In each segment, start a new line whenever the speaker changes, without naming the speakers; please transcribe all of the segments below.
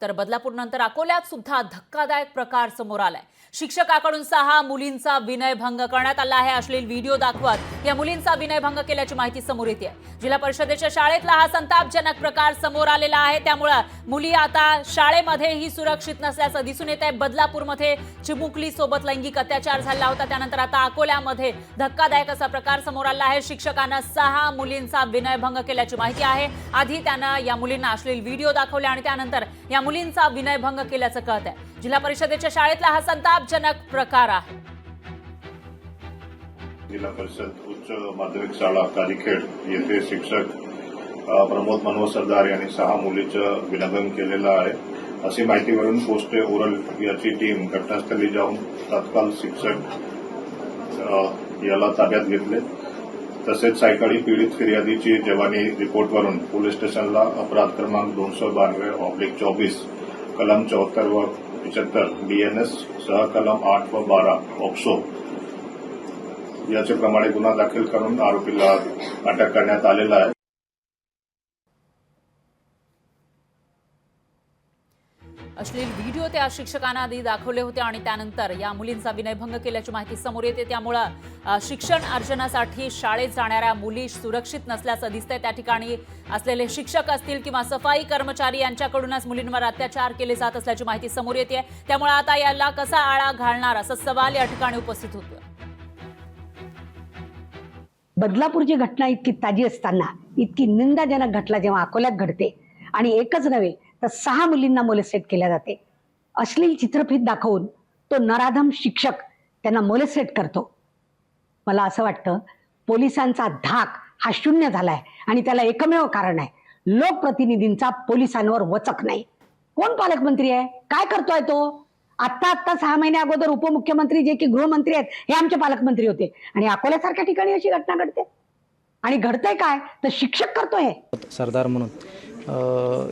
तर बदलापूरनंतर अकोल्यात सुद्धा धक्कादायक प्रकार समोर आलाय। शिक्षकाकडून 6 मुलींचा विनयभंग करण्यात आला आहे। अश्लील व्हिडिओ दाखवत या मुलींचा विनयभंग केल्याची माहिती समोर येते। जिल्हा परिषदेच्या शाळेतला हा संतापजनक प्रकार समोर आलेला आहे। त्यामुळे मुली आता शाळेमध्येही सुरक्षित नसल्याचं दिसून येत आहे। बदलापूरमध्ये चिमुकली सोबत लैंगिक अत्याचार झाला होता, त्यानंतर आता अकोल्यामध्ये धक्कादायक असा प्रकार समोर आला आहे। शिक्षकांना 6 मुलींचा विनयभंग केल्याची माहिती आहे। आधी त्यानं या मुलींना अश्लील व्हिडिओ दाखवले आणि त्यानंतर या मुलींचा विनयभंग केल्याचं कळत आहे। जिल्हा परिषदेच्या शाळेतला हा संतापजनक प्रकार आहे।
जिल्हा परिषद उच्च माध्यमिक शाळा कालीखेड येथे शिक्षक प्रमोद मनोहर सरदार यांनी 6 मुलीचं विनयभंग केलेलं आहे अशी माहितीवरून पोस्ट ओरल याची टीम घटनास्थळी जाऊन तात्काळ शिक्षक याला ताब्यात घेतले। तसेच सायकाळी पीडित फिर्यादीची जवानी रिपोर्टवरून पोलीस स्टेशनला अपराध क्रमांक 292/24 कलम 74 व 75 BNS सह कलम 8 व 12 पॉक्सो याचे प्रमाणे गुन्हा दाखल करून आरोपीला अटक करण्यात आलेला आहे।
अश्लील व्हिडिओ त्या शिक्षकांना आधी दाखवले होते आणि त्यानंतर या मुलींचा विनयभंग केल्याची माहिती समोर येते। त्यामुळे शिक्षण अर्जनासाठी शाळेत जाणाऱ्या मुली सुरक्षित नसल्याचं दिसतंय। त्या ठिकाणी असलेले शिक्षक असतील किंवा सफाई कर्मचारी यांच्याकडूनच मुलींवर अत्याचार केले जात असल्याची माहिती समोर येते। त्यामुळे आता याला कसा आळा घालणार असा सवाल या ठिकाणी उपस्थित होतो।
बदलापूरची घटना इतकी ताजी असताना इतकी निंदाजनक घटना जेव्हा अकोल्यात घडते आणि एकच नव्हे तर 6 मुलींना मोलेस्टेट केल्या जाते, अश्लील चित्रफित दाखवून तो नराधम शिक्षक त्यांना मोलेस्टेट करतो। मला असं वाटतं पोलिसांचा धाक हा शून्य झालाय आणि त्याला एकमेव कारण आहे लोकप्रतिनिधींचा पोलिसांवर वचक नाही। कोण पालकमंत्री आहे, काय करतोय तो? आत्ता 6 महिने अगोदर उपमुख्यमंत्री जे की गृहमंत्री आहेत हे आमचे पालकमंत्री होते आणि अकोल्यासारख्या ठिकाणी अशी घटना घडते आणि घडतंय काय तर शिक्षक करतोय।
सरदार म्हणून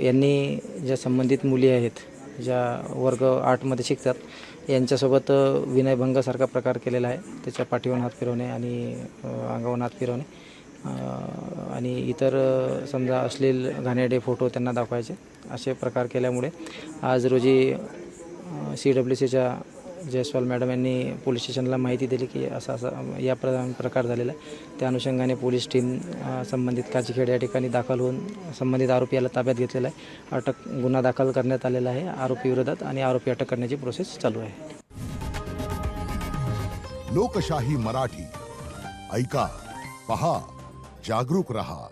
यांनी ज्या संबंधित मुली आहेत ज्या वर्ग 8 मध्ये शिकतात यांच्यासोबत विनयभंगासारखा प्रकार केलेला आहे। त्याच्या पाठीवर हात फिरवणे आणि अंगावर हात फिरवणे आणि इतर समजा अश्लील घाणेरडे फोटो त्यांना दाखवायचे असे प्रकार केल्यामुळे आज रोजी CWCच्या जयस्वाल मॅडम यांनी पोलीस स्टेशनला माहिती दिली की असा या प्रकार झालेला आहे। त्या अनुषंगाने पोलीस टीम संबंधित काचीखेड या ठिकाणी दाखल होऊन संबंधित आरोपी याला ताब्यात घेतलेला आहे। गुन्हा दाखल करण्यात आलेला आहे आरोपी विरोधात आणि आरोपी अटक करण्याची प्रोसेस चालू आहे।
लोकशाही मराठी ऐका, पहा, जागरूक रहा।